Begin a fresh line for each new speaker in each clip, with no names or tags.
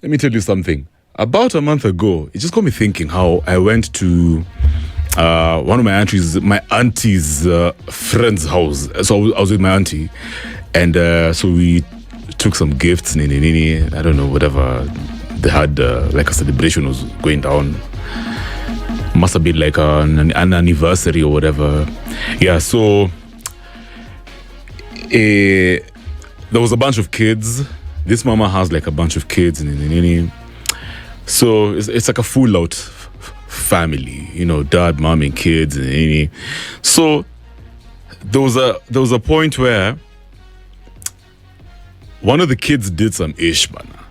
Let me tell you something. About a month ago, it just got me thinking how I went to one of my auntie's friend's house. So I was with my auntie, and so we took some gifts. I don't know, whatever they had, like a celebration was going down. Must have been like an anniversary or whatever. Yeah. So there was a bunch of kids. This mama has like a bunch of kids, so it's like a full out family, dad, mom, and kids. So there was a point where one of the kids did some ish, bana,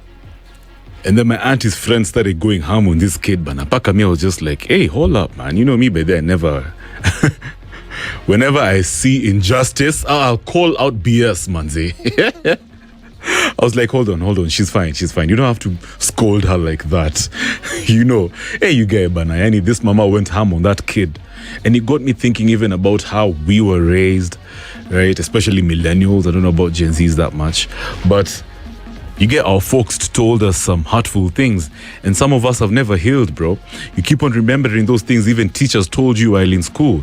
and then my auntie's friend started going ham on this kid, bana. Paka me, I was just like, hey, hold up, man. You know me, by there, never. Whenever I see injustice, I'll call out BS, manze. I was like, hold on. She's fine. You don't have to scold her like that. Hey, you guy, Banayani, this mama went ham on that kid. And it got me thinking even about how we were raised, right? Especially millennials. I don't know about Gen Zs that much. But you get our folks told us some hurtful things. And some of us have never healed, bro. You keep on remembering those things even teachers told you while in school.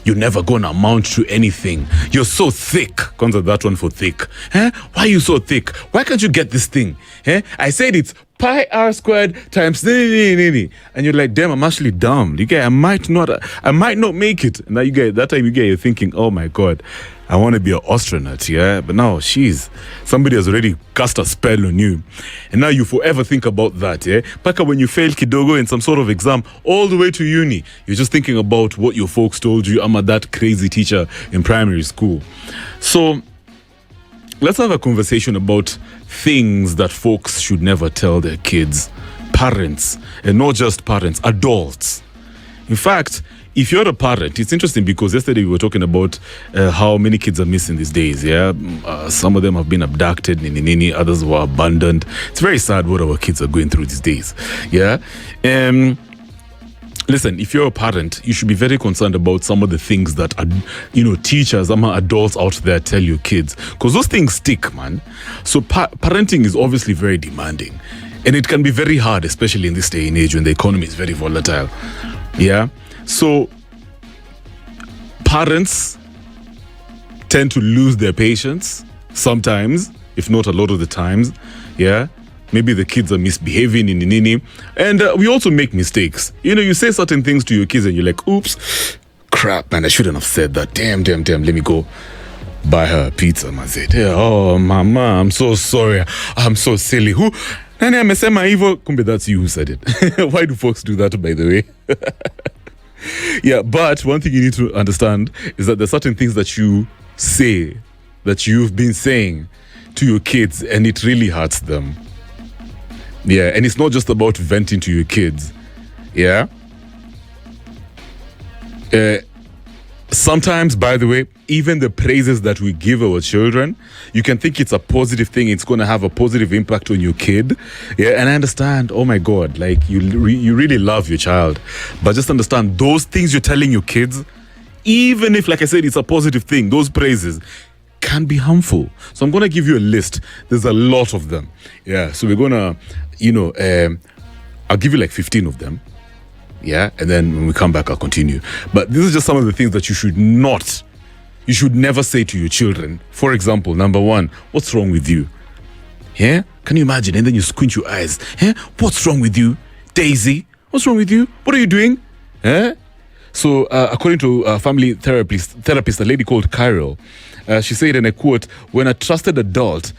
You're never gonna amount to anything. You're so thick. Comes with that one for thick. Why are you so thick? Why can't you get this thing? I said it's pi r squared times and you're like, damn, I'm actually dumb. You get, I might not make it. And now you're thinking, oh my God, I want to be an astronaut, yeah? But now, somebody has already cast a spell on you. And now you forever think about that, yeah? Paka, when you fail kidogo in some sort of exam, all the way to uni, you're just thinking about what your folks told you. I'm that crazy teacher in primary school. So, let's have a conversation about things that folks should never tell their kids. Parents, and not just parents, adults. In fact, if you're a parent, it's interesting because yesterday we were talking about how many kids are missing these days, yeah? Some of them have been abducted, others were abandoned. It's very sad what our kids are going through these days, yeah? Listen, if you're a parent, you should be very concerned about some of the things that, teachers, adults out there tell your kids. Because those things stick, man. So parenting is obviously very demanding. And it can be very hard, especially in this day and age when the economy is very volatile, yeah? So, parents tend to lose their patience sometimes, if not a lot of the times, yeah? Maybe the kids are misbehaving and we also make mistakes. You say certain things to your kids and you're like, oops, crap, man, I shouldn't have said that. Damn, let me go buy her a pizza, man. Oh, mama, I'm so sorry. I'm so silly. Who? Nani amesema hivyo? Kumbe, that's you who said it. Why do folks do that, by the way? Yeah, but one thing you need to understand is that there's certain things that you say, that you've been saying to your kids, and it really hurts them. Yeah, and it's not just about venting to your kids. Yeah. Sometimes, by the way, even the praises that we give our children, you can think it's a positive thing. It's going to have a positive impact on your kid. Yeah, and I understand, oh my God, like you really love your child. But just understand, those things you're telling your kids, even if, like I said, it's a positive thing, those praises can be harmful. So I'm going to give you a list. There's a lot of them. Yeah, so we're going to, I'll give you like 15 of them. Yeah, and then when we come back, I'll continue. But this is just some of the things that you should never say to your children. For example, number one, what's wrong with you? Yeah? Can you imagine? And then you squint your eyes. Yeah? What's wrong with you? Daisy, what's wrong with you? What are you doing? Yeah? So, according to a family therapist, a lady called Carol, she said, and I quote, when a trusted adult,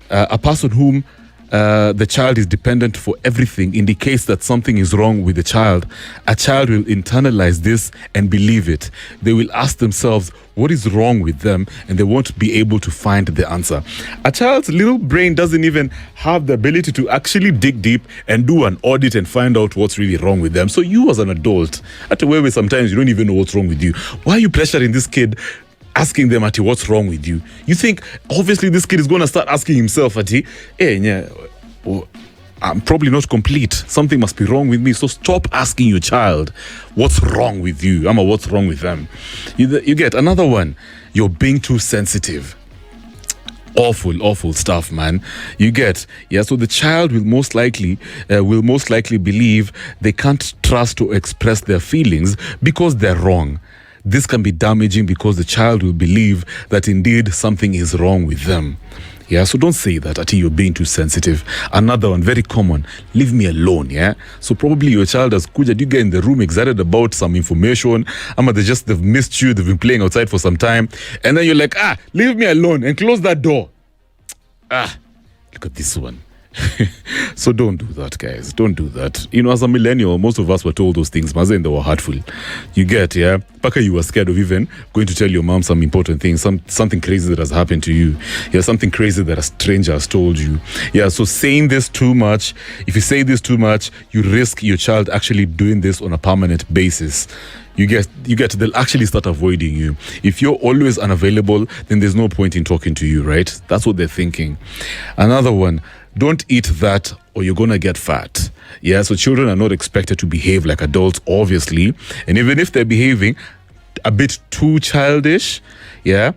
a person whom the child is dependent for everything, indicates that something is wrong with the child, a child will internalize this and believe it. They will ask themselves what is wrong with them, and they won't be able to find the answer. A child's little brain doesn't even have the ability to actually dig deep and do an audit and find out what's really wrong with them. So you as an adult, at a way sometimes you don't even know what's wrong with you. Why are you pressuring this kid, asking them, Ati, what's wrong with you? You think, obviously, this kid is going to start asking himself, Ati, I'm probably not complete. Something must be wrong with me. So stop asking your child, what's wrong with you? What's wrong with them? You get another one. You're being too sensitive. Awful stuff, man. You get, yeah. So the child will most likely believe they can't trust or express their feelings because they're wrong. This can be damaging because the child will believe that indeed something is wrong with them. Yeah, so don't say that until you're being too sensitive. Another one, very common, leave me alone, yeah? So probably your child has kuja, you get in the room excited about some information, they've missed you, they've been playing outside for some time, and then you're like, leave me alone and close that door. Look at this one. So don't do that, guys. Don't do that. As a millennial, most of us were told those things, and they were hurtful. You get, yeah? Paka, you were scared of even going to tell your mom some important things, something crazy that has happened to you. Yeah, something crazy that a stranger has told you. Yeah, so saying this too much, if you say this too much, you risk your child actually doing this on a permanent basis. You get, they'll actually start avoiding you. If you're always unavailable, then there's no point in talking to you, right? That's what they're thinking. Another one, don't eat that or you're going to get fat. Yeah, so children are not expected to behave like adults, obviously. And even if they're behaving a bit too childish, yeah,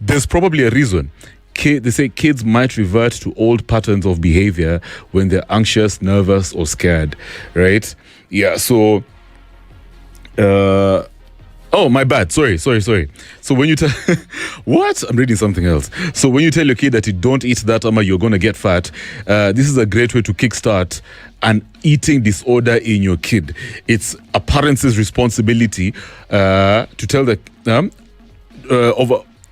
there's probably a reason. They say kids might revert to old patterns of behavior when they're anxious, nervous, or scared, right? Yeah, so... my bad. Sorry. So when you tell... What? I'm reading something else. So when you tell your kid that you don't eat that, you're going to get fat, this is a great way to kickstart an eating disorder in your kid. It's a parent's responsibility to tell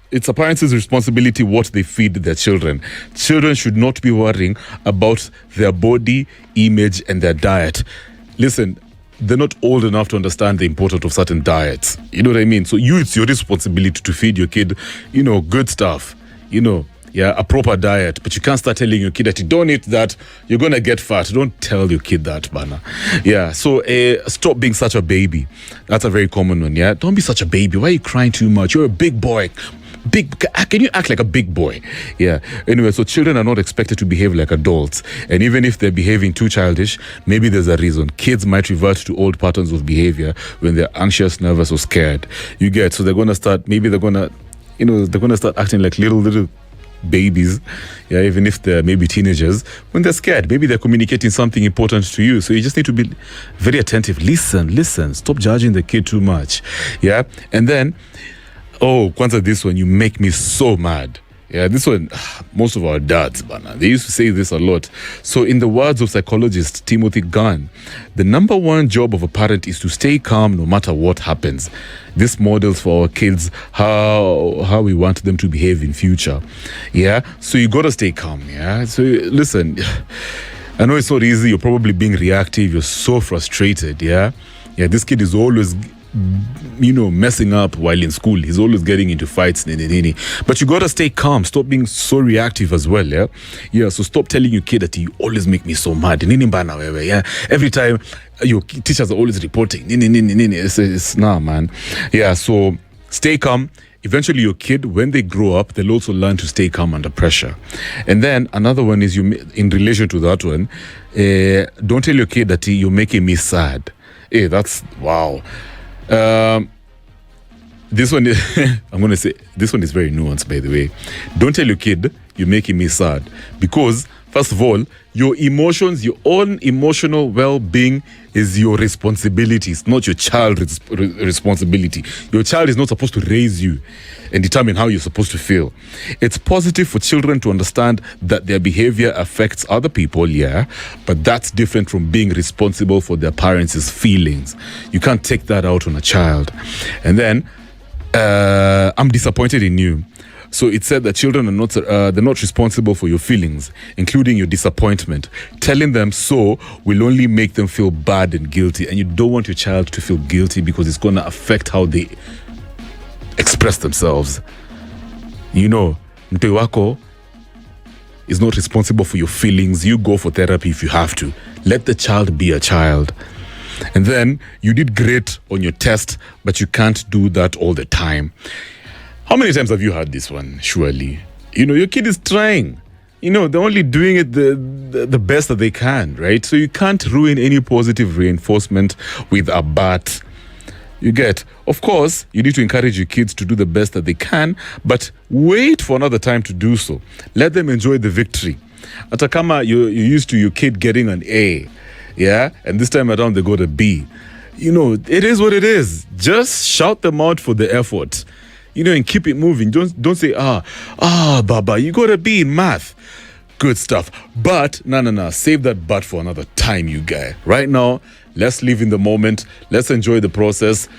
it's a parent's responsibility what they feed their children. Children should not be worrying about their body, image, and their diet. Listen, they're not old enough to understand the importance of certain diets. You know what I mean? So it's your responsibility to feed your kid, good stuff, a proper diet. But you can't start telling your kid that you don't eat that, you're going to get fat. Don't tell your kid that, bana. Yeah, so stop being such a baby. That's a very common one, yeah? Don't be such a baby. Why are you crying too much? You're a big boy. Can you act like a big boy? Yeah. Anyway, so children are not expected to behave like adults. And even if they're behaving too childish, maybe there's a reason. Kids might revert to old patterns of behavior when they're anxious, nervous, or scared. You get, so they're going to start acting like little babies, yeah, even if they're maybe teenagers, when they're scared. Maybe they're communicating something important to you. So you just need to be very attentive. Listen. Stop judging the kid too much. Yeah. And then, Kwanzaa, this one, you make me so mad. Yeah, this one, most of our dads, they used to say this a lot. So in the words of psychologist Timothy Gunn, the number one job of a parent is to stay calm no matter what happens. This models for our kids how we want them to behave in future. Yeah, so you got to stay calm, yeah? So listen, I know it's not easy. You're probably being reactive. You're so frustrated, yeah? Yeah, this kid is always... messing up while in school. He's always getting into fights. But you gotta stay calm. Stop being so reactive as well, yeah? Yeah, so stop telling your kid that you always make me so mad. Yeah? Every time your teachers are always reporting. It's nah, man. Yeah, so stay calm. Eventually your kid, when they grow up, they'll also learn to stay calm under pressure. And then another one is, in relation to that one, don't tell your kid that you're making me sad. Hey, that's wow. This one is I'm going to say this one is very nuanced, by the way. Don't tell your kid you're making me sad, because first of all, your emotions, your own emotional well-being is your responsibility. It's not your child's responsibility. Your child is not supposed to raise you and determine how you're supposed to feel. It's positive for children to understand that their behavior affects other people, yeah, but that's different from being responsible for their parents' feelings. You can't take that out on a child. And then, I'm disappointed in you. So it said that children are they're not responsible for your feelings, including your disappointment. Telling them so will only make them feel bad and guilty, and you don't want your child to feel guilty because it's going to affect how they express themselves. Mtoi wako is not responsible for your feelings. You go for therapy if you have to. Let the child be a child. And then you did great on your test, but you can't do that all the time. How many times have you heard this one? Surely, your kid is trying. They're only doing it the best that they can, right? So you can't ruin any positive reinforcement with a bat. You get, of course, you need to encourage your kids to do the best that they can, but wait for another time to do so. Let them enjoy the victory. Hata kama you're used to your kid getting an A, yeah, and this time around they got a B. You know, it is what it is. Just shout them out for the effort, you know, and keep it moving. Don't say, Baba, you got a B in math. Good stuff. But, no. Save that but for another time, you guy. Right now, let's live in the moment. Let's enjoy the process.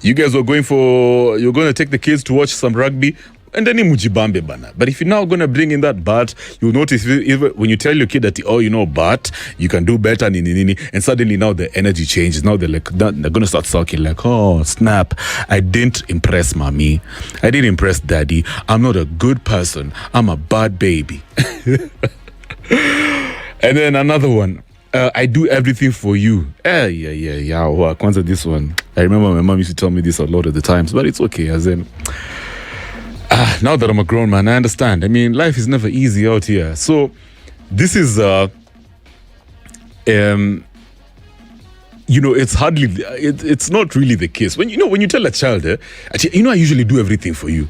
You guys you're going to take the kids to watch some rugby. And then mujibambe bana. But if you're now going to bring in that but, you'll notice even when you tell your kid that, but you can do better, and suddenly now the energy changes. Now they're going to start sulking like, oh, snap. I didn't impress mommy. I didn't impress daddy. I'm not a good person. I'm a bad baby. And then another one. I do everything for you. Yeah. Wow, Kwanzaa, this one. I remember my mom used to tell me this a lot of the times, but it's okay. As in, now that I'm a grown man, I understand. I mean, life is never easy out here. So this is, it's not really the case. When you tell a child, I usually do everything for you.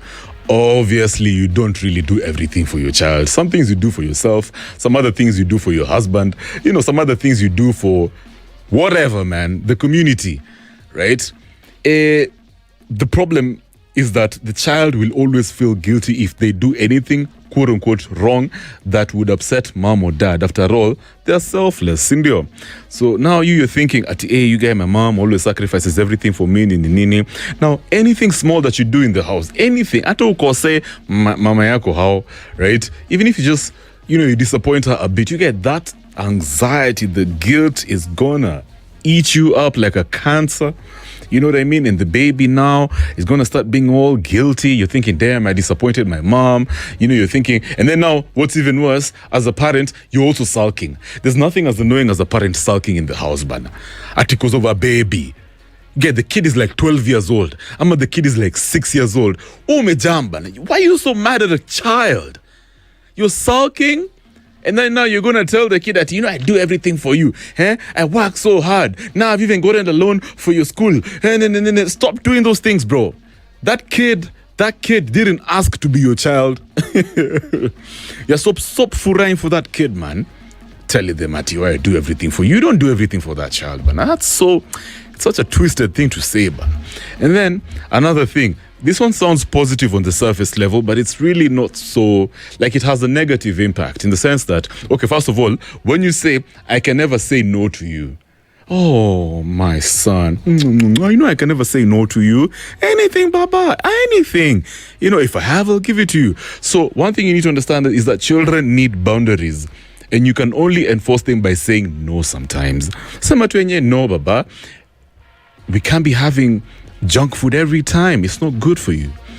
Obviously, you don't really do everything for your child. Some things you do for yourself. Some other things you do for your husband. Some other things you do for whatever, man. The community, right? The problem is that the child will always feel guilty if they do anything, quote unquote, wrong that would upset mom or dad. After all, they're selfless, Sindio. So now you're thinking, you guys, my mom always sacrifices everything for me, nini. Now, anything small that you do in the house, anything, ata ukose mama yako how, right? Even if you just, you disappoint her a bit, you get that anxiety, the guilt is gonna eat you up like a cancer. You know what I mean? And the baby now is going to start being all guilty. You're thinking, damn, I disappointed my mom. You're thinking, and then now what's even worse, as a parent, you're also sulking. There's nothing as annoying as a parent sulking in the house, bana. Because of a baby. Yeah, the kid is like 12 years old. The kid is like 6 years old. Oh, me jamba. Why are you so mad at a child? You're sulking? And then now you're going to tell the kid that, I do everything for you. I work so hard. Now I've even gotten a loan for your school. And stop doing those things, bro. That kid didn't ask to be your child. You're stop furaing for that kid, man. Telling them that I do everything for you. You don't do everything for that child, man. It's such a twisted thing to say, man. And then another thing. This one sounds positive on the surface level, but it's really not so, like it has a negative impact in the sense that, okay, first of all, when you say, I can never say no to you. Oh, my son. I can never say no to you. Anything, Baba, anything. If I have, I'll give it to you. So one thing you need to understand is that children need boundaries. And you can only enforce them by saying no sometimes. Sema tu yenye, no, Baba. We can't be having junk food every time. It's not good for you.